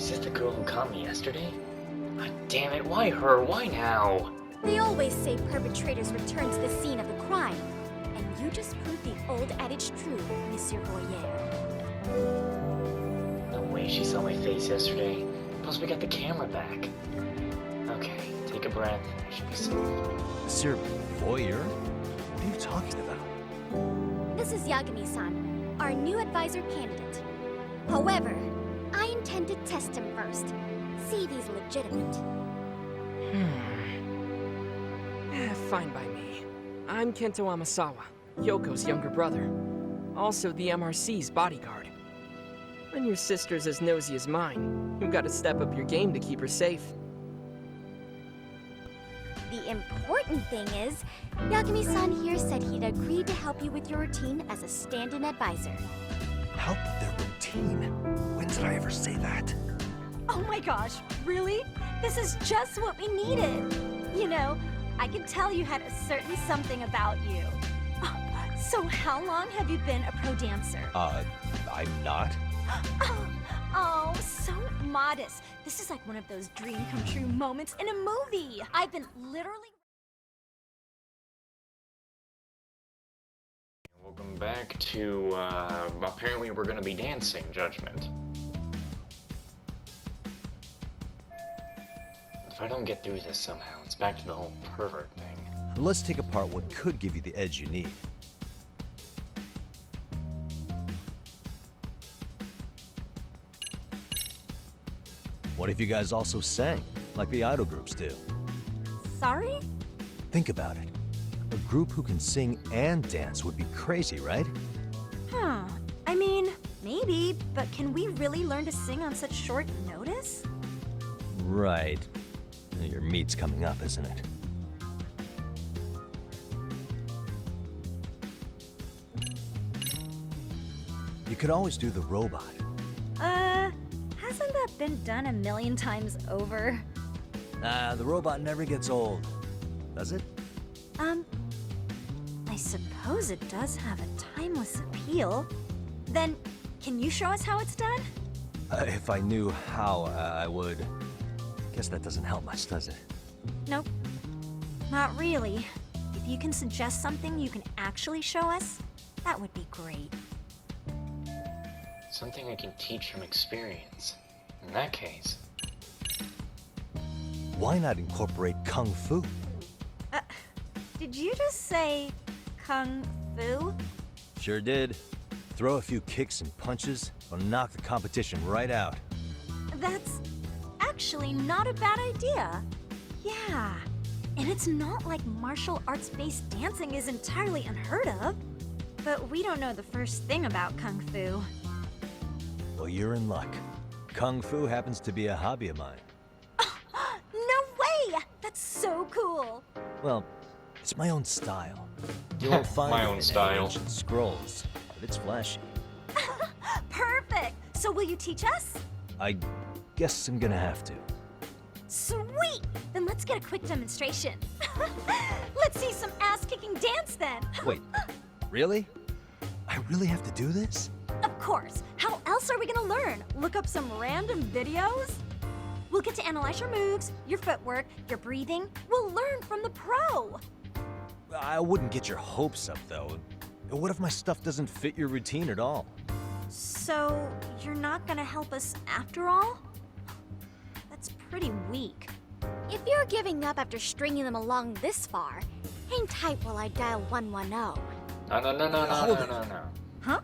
Is this the girl who caught me yesterday? God damn it, why her? Why now? They always say perpetrators return to the scene of the crime. And you just proved the old adage true, Monsieur Voyeur. No way she saw my face yesterday. Plus we got the camera back. Okay, take a breath. I should be safe. Monsieur Voyeur? What are you talking about? This is Yagami-san, our new advisor candidate. However, I intend to test him first. See if he's legitimate. Fine by me. I'm Kento Amasawa, Yoko's younger brother. Also the MRC's bodyguard. When your sister's as nosy as mine, you've got to step up your game to keep her safe. The important thing is, Yagami-san here said he'd agreed to help you with your routine as a stand-in advisor. Help their routine? When did I ever say that? Oh my gosh, really? This is just what we needed. You know, I could tell you had a certain something about you. So how long have you been a pro dancer? I'm not. Oh, so modest. This is like one of those dream come true moments in a movie. I've been literally... Welcome back to, apparently we're gonna be dancing, Judgment. If I don't get through this somehow, it's back to the whole pervert thing. Let's take apart what could give you the edge you need. What if you guys also sang, like the idol groups do? Sorry? Think about it. A group who can sing and dance would be crazy, right? Huh. I mean, maybe, but can we really learn to sing on such short notice? Right. Your meet's coming up, isn't it? You could always do the robot. Hasn't that been done a million times over? Nah, the robot never gets old. Does it? I suppose it does have a timeless appeal. Then, can you show us how it's done? If I knew how, I would. Guess that doesn't help much, does it? Nope. Not really. If you can suggest something you can actually show us, that would be great. Something I can teach from experience. In that case... Why not incorporate Kung Fu? Did you just say Kung Fu? Sure did. Throw a few kicks and punches, will knock the competition right out. That's actually not a bad idea. Yeah. And it's not like martial arts-based dancing is entirely unheard of. But we don't know the first thing about Kung Fu. Well, you're in luck. Kung Fu happens to be a hobby of mine. No way! That's so cool! Well, it's my own style. You won't find My it own in style. ancient scrolls, but it's flashy. Perfect! So will you teach us? I guess I'm gonna have to. Sweet! Then let's get a quick demonstration. Let's see some ass-kicking dance then! Wait, really? I really have to do this? Of course! How else are we gonna learn? Look up some random videos? We'll get to analyze your moves, your footwork, your breathing. We'll learn from the pro! I wouldn't get your hopes up, though. What if my stuff doesn't fit your routine at all? So, you're not gonna help us after all? That's pretty weak. If you're giving up after stringing them along this far, hang tight while I dial 110. No. Huh?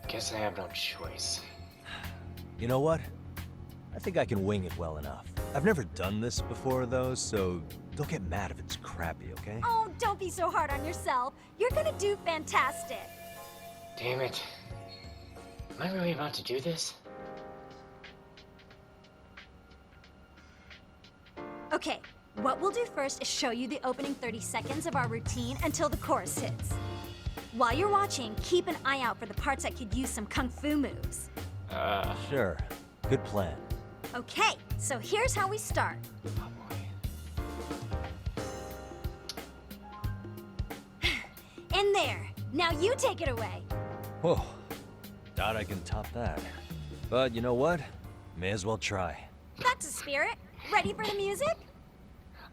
Guess I have no choice. You know what? I think I can wing it well enough. I've never done this before, though, so don't get mad if it's crappy, okay? Oh, don't be so hard on yourself. You're gonna do fantastic. Damn it. Am I really about to do this? Okay, what we'll do first is show you the opening 30 seconds of our routine until the chorus hits. While you're watching, keep an eye out for the parts that could use some kung fu moves. Sure. Good plan. Okay, so here's how we start. Oh boy. In there. Now you take it away. Whoa. Doubt I can top that. But you know what? May as well try. That's a spirit. Ready for the music?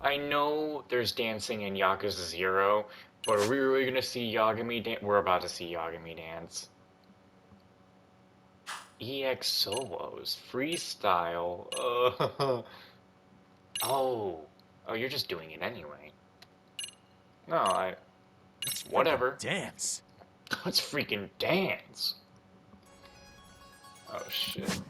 I know there's dancing in Yakuza 0, but are we really gonna see Yagami dance? We're about to see Yagami dance. EX solos, freestyle. Oh, you're just doing it anyway. No, whatever. Dance. Let's freaking dance. Oh shit.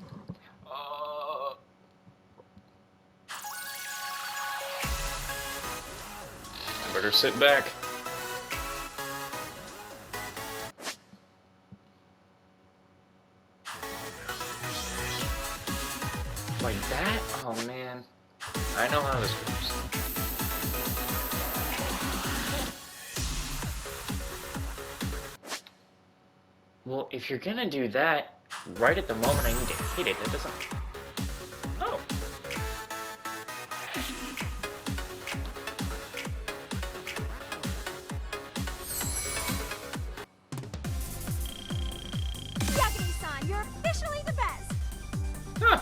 I better sit back. Like that? Oh man. I know how this works. Well, if you're gonna do that, right at the moment I need to hit it, that doesn't... Oh. Yagami-san, you're officially the best! Huh.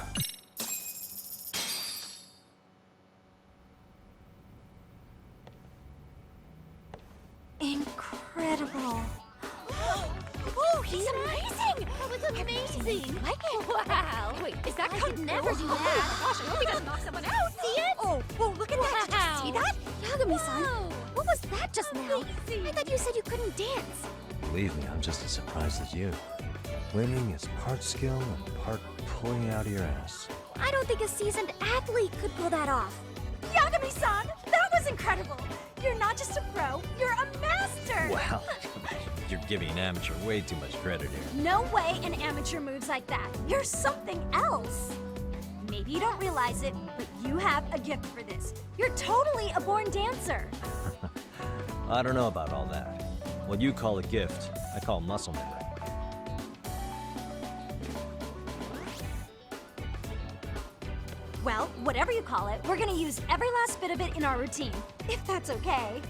Incredible. Oh, he's amazing! That was amazing! Like it? Wow! Wait, is that I could never do that! Gosh, I hope he doesn't knock someone out! See it? Oh, look at that! Did you see that? Yagami-san, what was that just now? I thought you said you couldn't dance. Believe me, I'm just as surprised as you. Winning is part skill and part pulling out of your ass. I don't think a seasoned athlete could pull that off. Yagami-san, that was incredible! You're not just a pro, you're a master! Wow. You're giving an amateur way too much credit here. No way an amateur moves like that. You're something else. Maybe you don't realize it, but you have a gift for this. You're totally a born dancer. I don't know about all that. What you call a gift, I call muscle memory. Well, whatever you call it, we're gonna use every last bit of it in our routine, if that's okay.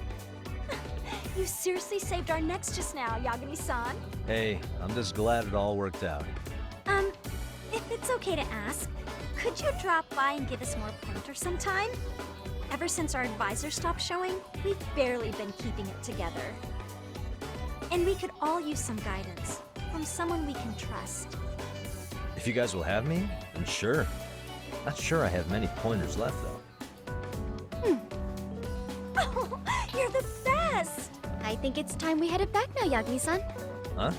You seriously saved our necks just now, Yagami-san. Hey, I'm just glad it all worked out. If it's okay to ask, could you drop by and give us more pointers sometime? Ever since our advisor stopped showing, we've barely been keeping it together. And we could all use some guidance from someone we can trust. If you guys will have me, then sure. Not sure I have many pointers left, though. Oh, you're the best! I think it's time we headed back now, Yagami-san. Huh?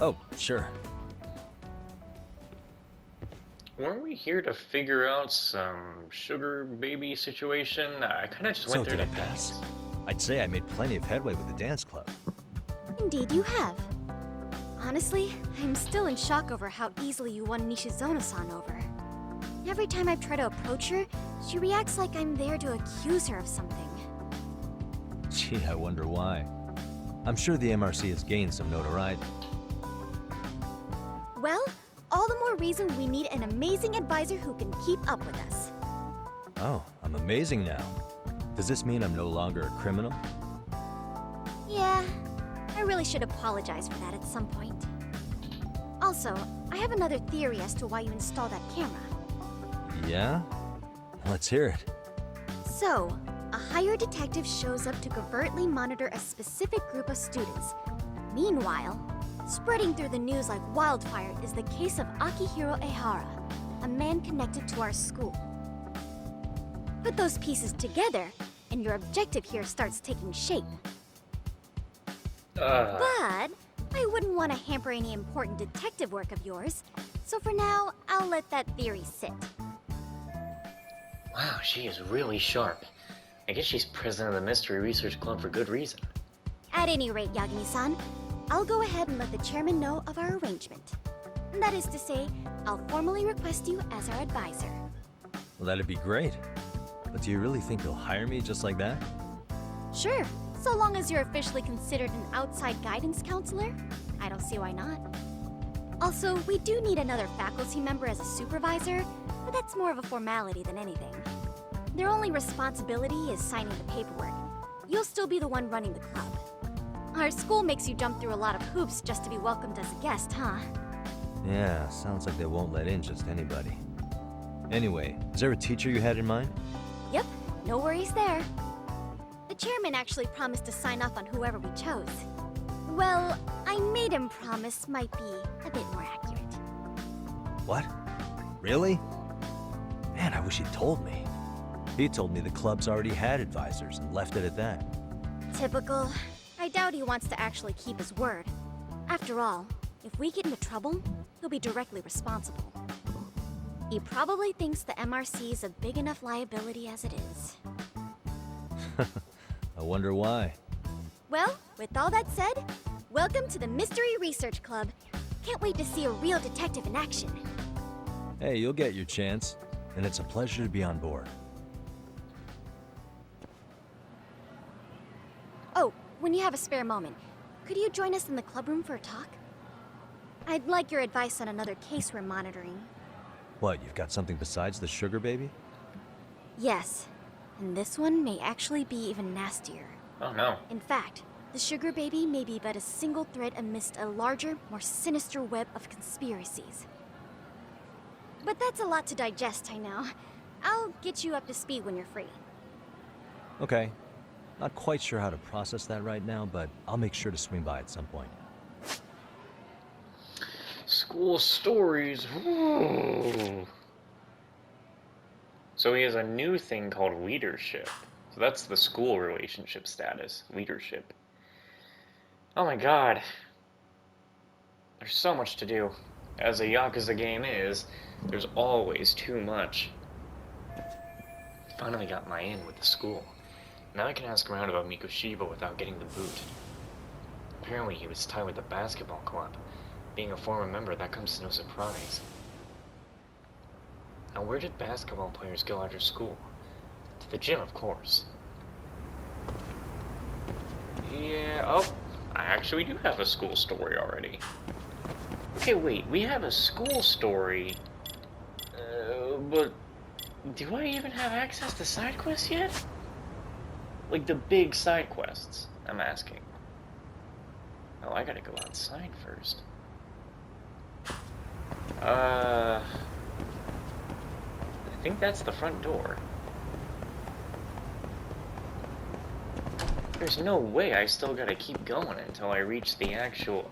Oh, sure. Weren't we here to figure out some sugar baby situation? I kind of just went So there did to I pass? I'd say I made plenty of headway with the dance club. Indeed you have. Honestly, I'm still in shock over how easily you won Nishizono-san over. Every time I try to approach her, she reacts like I'm there to accuse her of something. Gee, I wonder why. I'm sure the MRC has gained some notoriety. Well, all the more reason we need an amazing advisor who can keep up with us. Oh, I'm amazing now. Does this mean I'm no longer a criminal? Yeah, I really should apologize for that at some point. Also, I have another theory as to why you installed that camera. Yeah? Let's hear it. So, a hired detective shows up to covertly monitor a specific group of students. Meanwhile, spreading through the news like wildfire is the case of Akihiro Ehara, a man connected to our school. Put those pieces together, and your objective here starts taking shape. But I wouldn't want to hamper any important detective work of yours, so for now, I'll let that theory sit. Wow, she is really sharp. I guess she's president of the Mystery Research Club for good reason. At any rate, Yagami-san, I'll go ahead and let the chairman know of our arrangement. That is to say, I'll formally request you as our advisor. Well, that'd be great. But do you really think he'll hire me just like that? Sure, so long as you're officially considered an outside guidance counselor, I don't see why not. Also, we do need another faculty member as a supervisor, but that's more of a formality than anything. Their only responsibility is signing the paperwork. You'll still be the one running the club. Our school makes you jump through a lot of hoops just to be welcomed as a guest, huh? Yeah, sounds like they won't let in just anybody. Anyway, is there a teacher you had in mind? Yep, no worries there. The chairman actually promised to sign off on whoever we chose. Well, I made him promise might be a bit more accurate. What? Really? Man, I wish he'd told me. He told me the club's already had advisors and left it at that. Typical. I doubt he wants to actually keep his word. After all, if we get into trouble, he'll be directly responsible. He probably thinks the MRC is a big enough liability as it is. I wonder why. Well, with all that said, welcome to the Mystery Research Club. Can't wait to see a real detective in action. Hey, you'll get your chance, and it's a pleasure to be on board. Oh, when you have a spare moment, could you join us in the clubroom for a talk? I'd like your advice on another case we're monitoring. What, you've got something besides the sugar baby? Yes, and this one may actually be even nastier. Oh no. In fact, the sugar baby may be but a single thread amidst a larger, more sinister web of conspiracies. But that's a lot to digest, I know. I'll get you up to speed when you're free. Okay. Not quite sure how to process that right now, but I'll make sure to swing by at some point. School stories. Ooh. So he has a new thing called leadership. So that's the school relationship status. Leadership. Oh my god. There's so much to do. As a Yakuza game is, there's always too much. Finally got my in with the school. Now I can ask around about Mikoshiba without getting the boot. Apparently he was tied with the basketball club. Being a former member, that comes as no surprise. Now where did basketball players go after school? To the gym, of course. Yeah, oh, I actually do have a school story already. Okay, wait, we have a school story, but do I even have access to side quests yet? Like the big side quests, I'm asking. Oh, I gotta go outside first. I think that's the front door. There's no way I still gotta keep going until I reach the actual,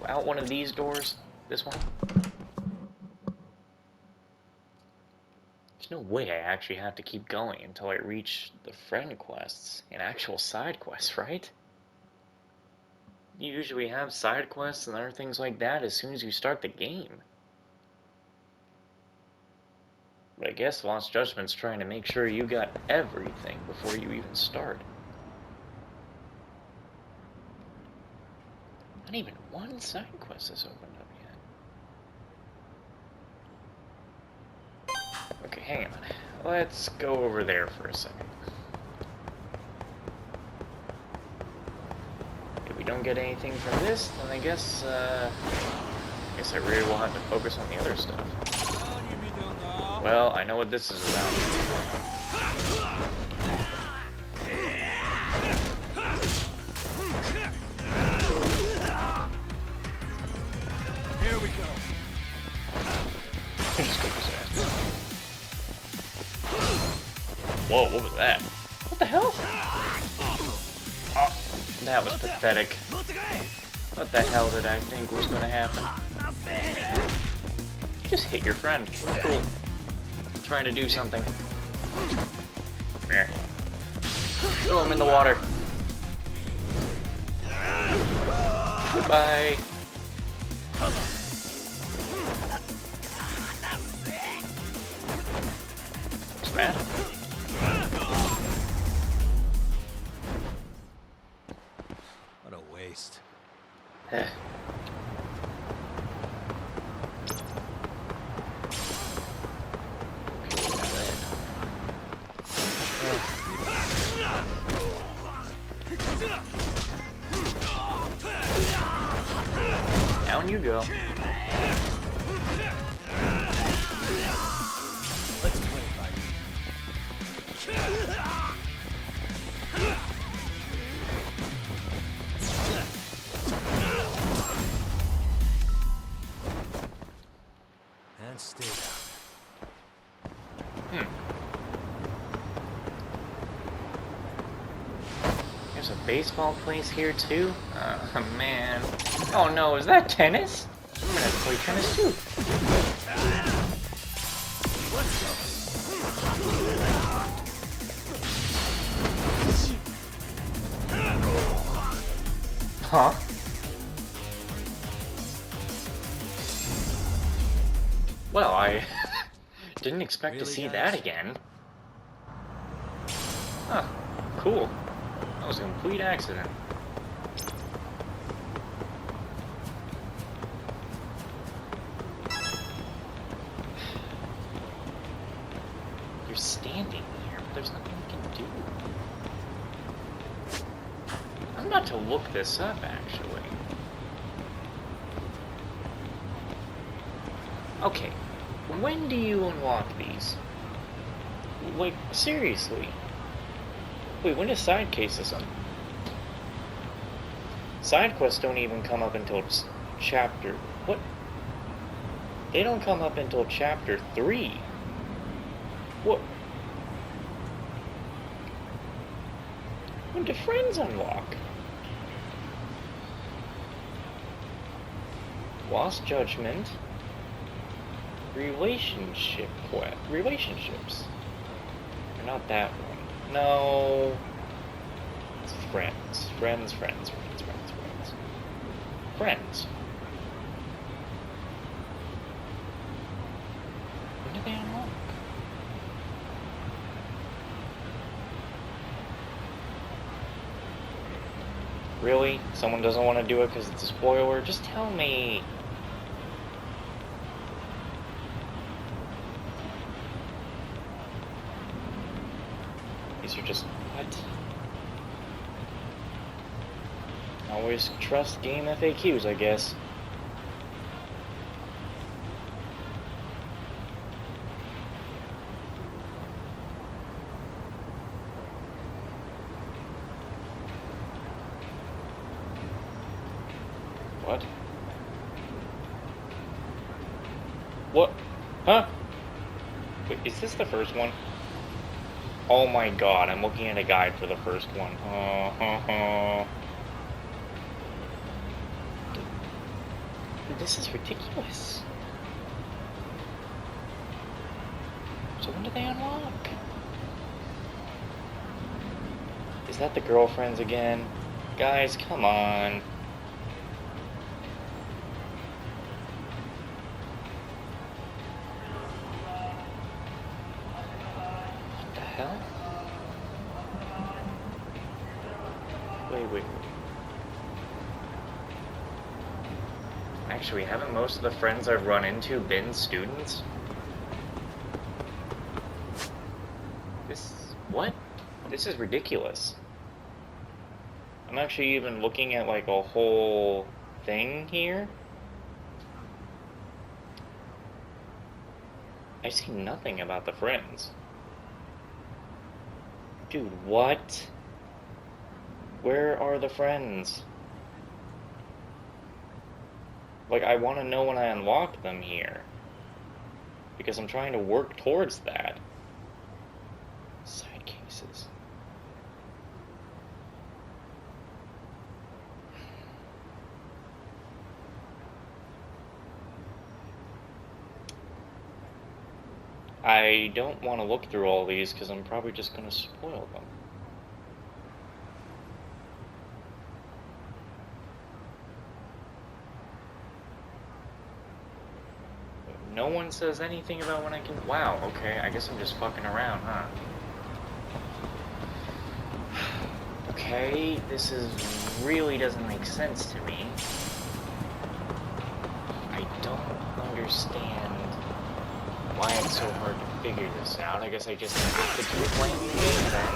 out one of these doors? This one? There's no way I actually have to keep going until I reach the friend quests and actual side quests, right? You usually have side quests and other things like that as soon as you start the game. But I guess Lost Judgment's trying to make sure you got everything before you even start. Not even one side quest has opened up yet. Okay, hang on. Let's go over there for a second. If we don't get anything from this, then I guess I really will have to focus on the other stuff. Well, I know what this is about. Here we go. Just go for that. Whoa, what was that? What the hell? Oh, that was pathetic. What the hell did I think was gonna happen? Just hit your friend. Cool. Trying to do something. There. Throw him in the water. Goodbye. What's that? What a waste. Down you go. Let's play it right. There's a baseball place here too? Oh man. Oh no, is that tennis? I'm gonna play tennis too. Huh? Well, I didn't expect to see that again. Huh. Cool. That was a complete accident. You're standing here, but there's nothing you can do. I'm about to look this up, actually. Okay, when do you unlock these? Like, seriously? Wait, when does side cases up? Side quests don't even come up until chapter... What? They don't come up until chapter 3. What? When do friends unlock? Lost Judgment. Relationships. Not that one. No. It's friends. Friends. When do they unlock? Really? Someone doesn't want to do it because it's a spoiler? Just tell me. These are just... what? Always trust game FAQs, I guess. What? What? Huh? Wait, is this the first one? Oh my god, I'm looking at a guide for the first one. This is ridiculous. So when do they unlock? Is that the girlfriends again? Guys, come on. What the hell? Wait. Actually, haven't most of the friends I've run into been students? What? This is ridiculous. I'm actually even looking at like a whole thing here. I see nothing about the friends. Dude, what? Where are the friends? Like, I want to know when I unlock them here. Because I'm trying to work towards that. Side cases. I don't want to look through all these because I'm probably just going to spoil them. No one says anything about when I can... Wow, okay, I guess I'm just fucking around, huh? Okay, this really doesn't make sense to me. I don't understand why it's so hard to figure this out. I guess I just have to keep playing the game then.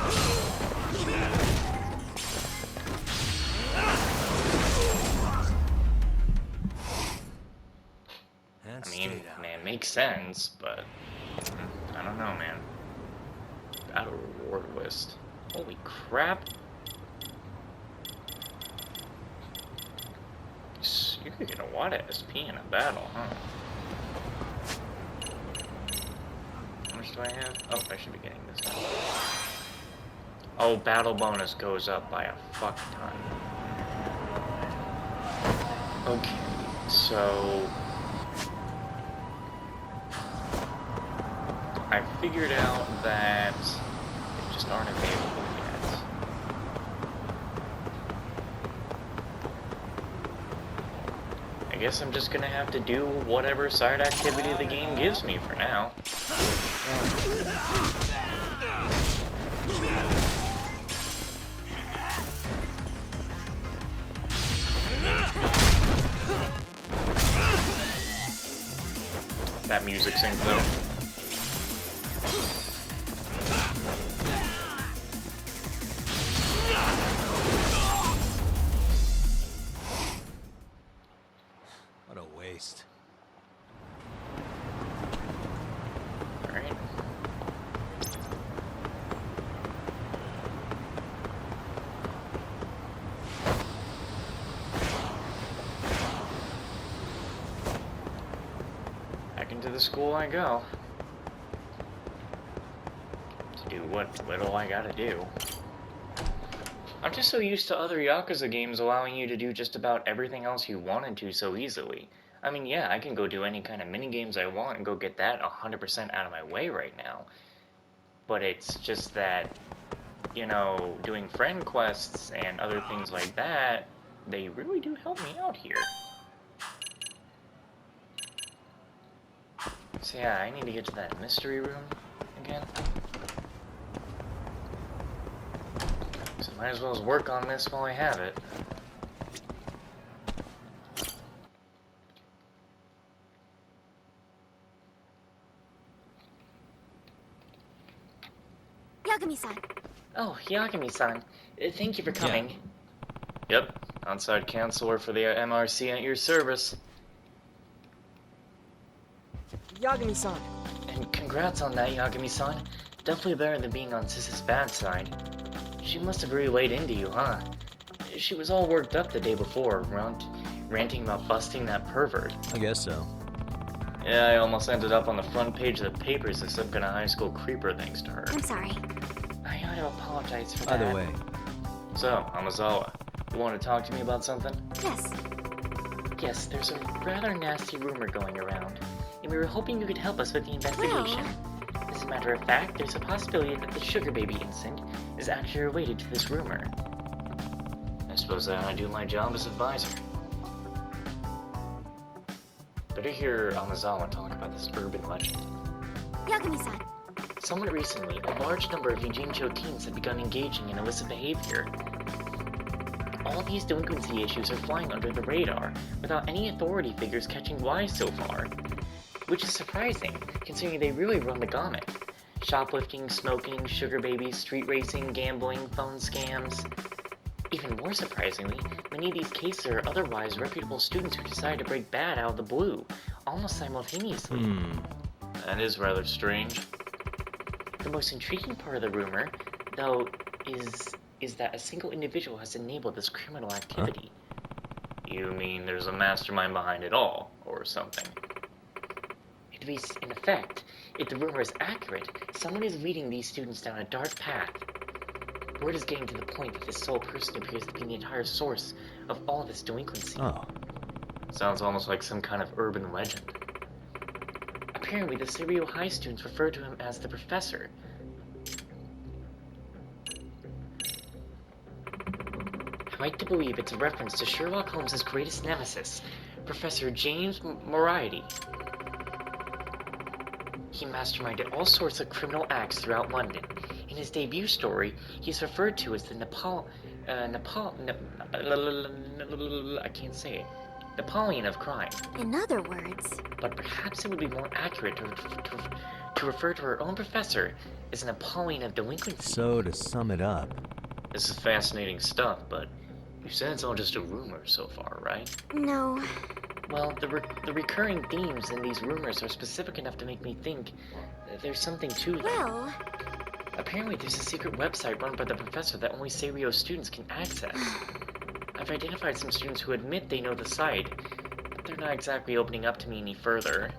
I mean, man, makes sense, but I don't know, man. Battle reward list. Holy crap. You could get a lot of SP in a battle, huh? How much do I have? Oh, I should be getting this. Oh, battle bonus goes up by a fuck ton. Okay, so I figured out that they just aren't available yet. I guess I'm just gonna have to do whatever side activity the game gives me for now. That music sync though. What a waste. Alright. Back into the school I go. To do what little I gotta do. I'm just so used to other Yakuza games allowing you to do just about everything else you wanted to so easily. I mean, yeah, I can go do any kind of minigames I want and go get that 100% out of my way right now. But it's just that, you know, doing friend quests and other things like that, they really do help me out here. So yeah, I need to get to that mystery room again. So might as well work on this while I have it. Yagami-san. Oh, Yagami-san. Thank you for coming. Yep, outside counselor for the MRC at your service. Yagami-san. And congrats on that, Yagami-san. Definitely better than being on Sis's bad side. She must have really laid into you, huh? She was all worked up the day before, ranting about busting that pervert. I guess so. Yeah, I almost ended up on the front page of the papers as some kind of high school creeper thanks to her. I'm sorry. I ought to apologize for that. Either way, So, Amazawa, you want to talk to me about something? Yes. Yes, there's a rather nasty rumor going around, and we were hoping you could help us with the investigation. As a matter of fact, there's a possibility that the Sugar Baby incident is actually related to this rumor. I suppose I ought to do my job as advisor. Better hear Amazawa talk about this urban legend. Yagami-san. Somewhat recently, a large number of Yujincho teens have begun engaging in illicit behavior. All these delinquency issues are flying under the radar, without any authority figures catching wise so far. Which is surprising, considering they really run the gamut. Shoplifting, smoking, sugar babies, street racing, gambling, phone scams. Even more surprisingly, many of these cases are otherwise reputable students who decide to break bad out of the blue, almost simultaneously. That is rather strange. The most intriguing part of the rumor, though, is that a single individual has enabled this criminal activity. You mean there's a mastermind behind it all, or something? In effect, if the rumor is accurate, someone is leading these students down a dark path. Word is getting to the point that this sole person appears to be the entire source of all this delinquency. Oh. Sounds almost like some kind of urban legend. Apparently, the Serio High students refer to him as the Professor. I like to believe it's a reference to Sherlock Holmes' greatest nemesis, Professor James Moriarty. He masterminded all sorts of criminal acts throughout London. In his debut story, he is referred to as the Napoleon of crime. In other words, But perhaps it would be more accurate to refer to her own professor as a Napoleon of delinquency. So, to sum it up, This is fascinating stuff, but you said it's all just a rumor so far, right? no. Well, the recurring themes in these rumors are specific enough to make me think that there's something to them. Well, Apparently there's a secret website run by the professor that only Serio students can access. I've identified some students who admit they know the site, but they're not exactly opening up to me any further.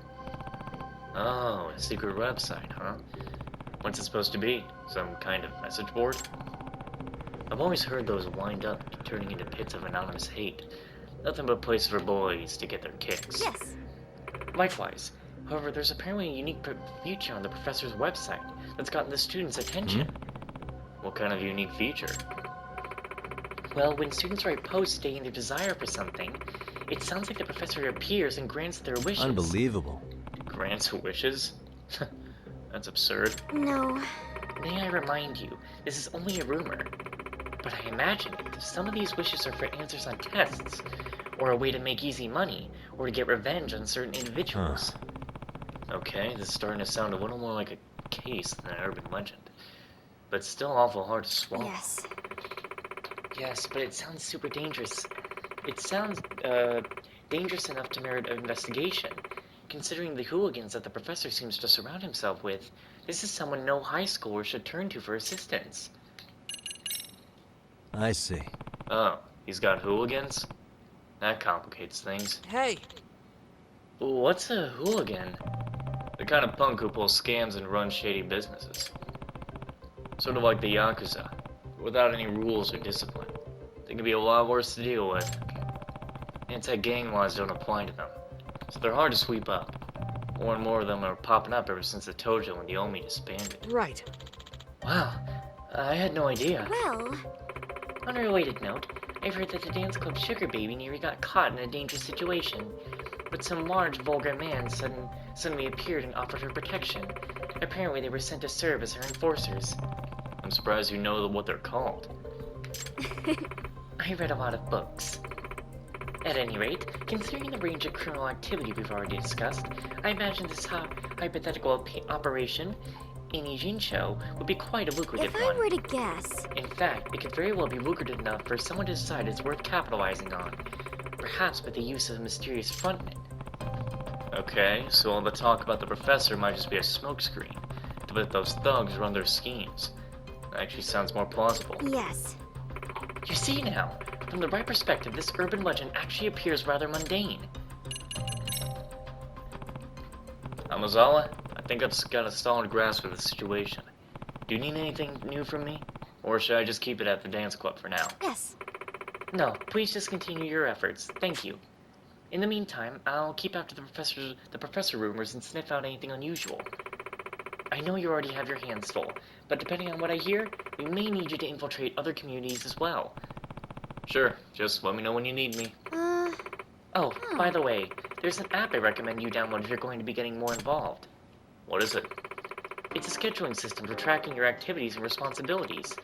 Oh, a secret website, huh? What's it supposed to be? Some kind of message board? always heard those wind up turning into pits of anonymous hate. Nothing but places for boys to get their kicks. Yes. Likewise. However, there's apparently a unique feature on the professor's website that's gotten the students' attention. What kind of unique feature? Well, when students write posts stating their desire for something, it sounds like the professor appears and grants their wishes. Unbelievable. Grants wishes? That's absurd. No. May I remind you, this is only a rumor. But I imagine if some of these wishes are for answers on tests, or a way to make easy money, or to get revenge on certain individuals. Okay, this is starting to sound a little more like a case than an urban legend. But still awful hard to swallow. Yes. Yes, but it sounds super dangerous. It sounds, dangerous enough to merit an investigation. Considering the hooligans that the professor seems to surround himself with, this is someone no high schooler should turn to for assistance. I see. Oh, he's got hooligans? That complicates things. Hey, What's a hooligan? The kind of punk who pulls scams and runs shady businesses. Sort of like the Yakuza, without any rules or discipline. They can be a lot worse to deal with. Anti-gang laws don't apply to them, so they're hard to sweep up. More and more of them are popping up ever since the Tojo and the Omi disbanded. right. Wow, I had no idea. Well, On a related note, I've heard that the dance club Sugar Baby nearly got caught in a dangerous situation, but some large, vulgar man suddenly appeared and offered her protection. Apparently they were sent to serve as her enforcers. I'm surprised you know what they're called. I read a lot of books. At any rate, considering the range of criminal activity we've already discussed, I imagine this hypothetical operation in Ijincho would be quite a lucrative if one. I were to guess, In fact, it could very well be lucrative enough for someone to decide it's worth capitalizing on, perhaps with the use of a mysterious frontman. Okay, so all the talk about the professor might just be a smokescreen to let those thugs run their schemes. That actually sounds more plausible. yes. You see now, from the right perspective, this urban legend actually appears rather mundane. Amazawa, I think I've got a solid grasp of the situation. Do you need anything new from me? Or should I just keep it at the dance club for now? Yes. No, please just continue your efforts. Thank you. In the meantime, I'll keep after the professor rumors and sniff out anything unusual. I know you already have your hands full, but depending on what I hear, we may need you to infiltrate other communities as well. Sure, just let me know when you need me. Oh, by the way, there's an app I recommend you download if you're going to be getting more involved. What is it? It's a scheduling system for tracking your activities and responsibilities.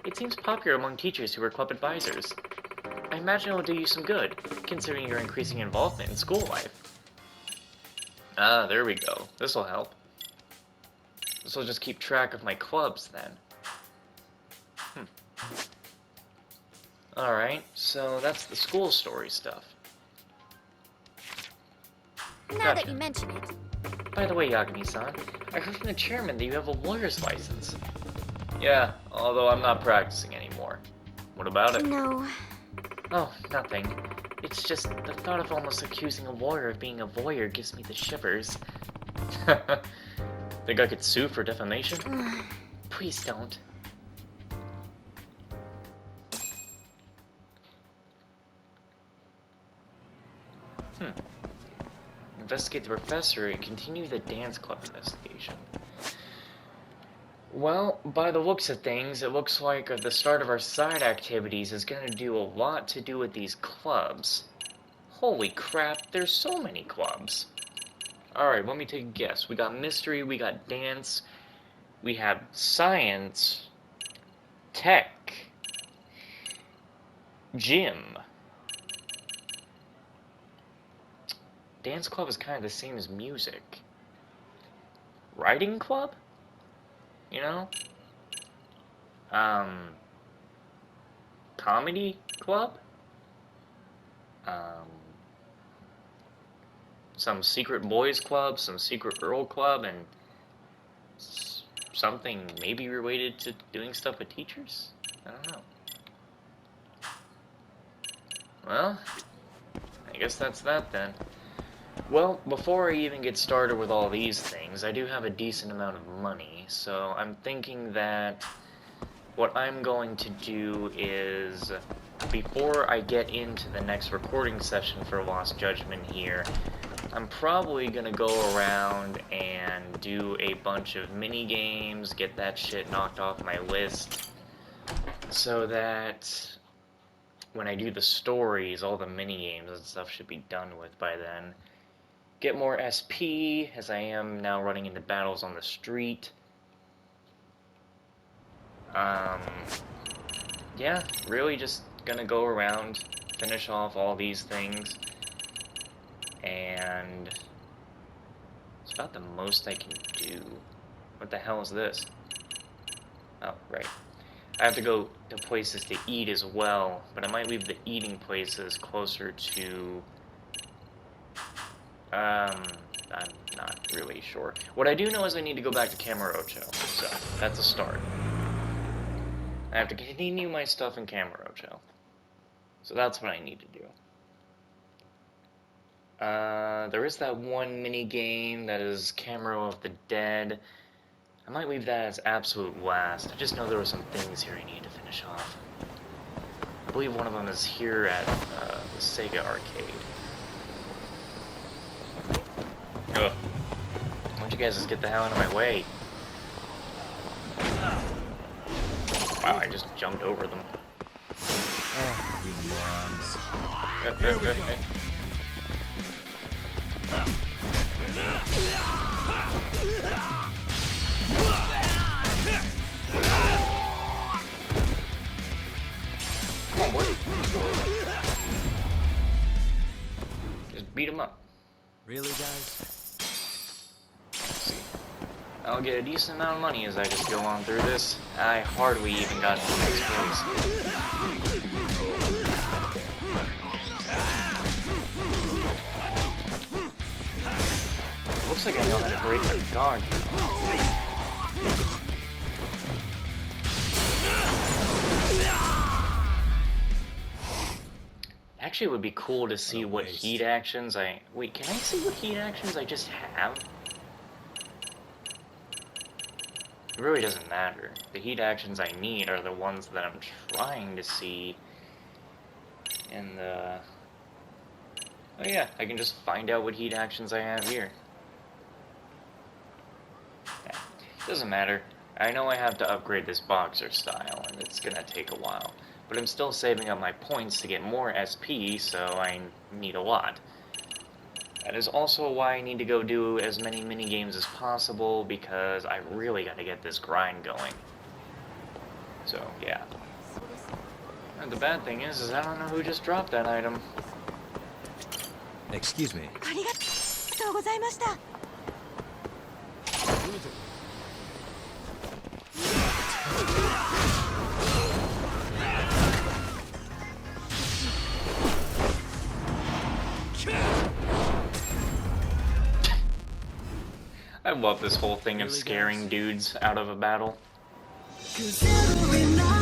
It seems popular among teachers who are club advisors. I imagine it'll do you some good, considering your increasing involvement in school life. Ah, there we go. This'll help. This'll just keep track of my clubs, then. Alright, so that's the school story stuff. Now that you mention it. By the way, Yagami-san, I heard from the chairman that you have a lawyer's license. Yeah, although I'm not practicing anymore. What about it? No. Oh, nothing. It's just the thought of almost accusing a lawyer of being a voyeur gives me the shivers. Think I could sue for defamation? Please don't. Investigate the professor and continue the dance club investigation. Well, by the looks of things, it looks like the start of our side activities is going to do a lot to do with these clubs. Holy crap, there's so many clubs. Alright, let me take a guess. We got mystery, we got dance, we have science, tech, gym. Dance club is kind of the same as music. Writing club? You know? Comedy club? Some secret boys club, some secret girl club, and something maybe related to doing stuff with teachers? I don't know. Well, I guess that's that then. Well, before I even get started with all these things, I do have a decent amount of money, so I'm thinking that what I'm going to do is, before I get into the next recording session for Lost Judgment here, I'm probably gonna go around and do a bunch of mini games, get that shit knocked off my list, so that when I do the stories, all the mini games and stuff should be done with by then. Get more SP, as I am now running into battles on the street. Yeah, really just gonna go around, finish off all these things, and it's about the most I can do. What the hell is this? Oh, right. I have to go to places to eat as well, but I might leave the eating places closer to... I'm not really sure. What I do know is I need to go back to Camarocho, so that's a start. I have to continue my stuff in Camarocho. So that's what I need to do. There is that one mini game that is Camaro of the Dead. I might leave that as absolute last. I just know there were some things here I need to finish off. I believe one of them is here at the Sega arcade. Ugh. Why don't you guys just get the hell out of my way? Wow, I just jumped over them. Oh, you morons. Come on, boy. Just beat him up. Really, guys? Let's see. I'll get a decent amount of money as I just go on through this. I hardly even got to the next place. Looks like I know how to break their guard. Actually, it would be cool to see what heat actions I... Wait, can I see what heat actions I just have? It really doesn't matter. The heat actions I need are the ones that I'm trying to see in the... Oh yeah, I can just find out what heat actions I have here. Yeah, doesn't matter. I know I have to upgrade this boxer style, and it's gonna take a while. But I'm still saving up my points to get more SP, so I need a lot. That is also why I need to go do as many mini-games as possible, because I really gotta get this grind going. So, yeah. And the bad thing is I don't know who just dropped that item. Excuse me. ありがとうございました。 I love this whole thing of scaring dudes out of a battle. 'Cause every night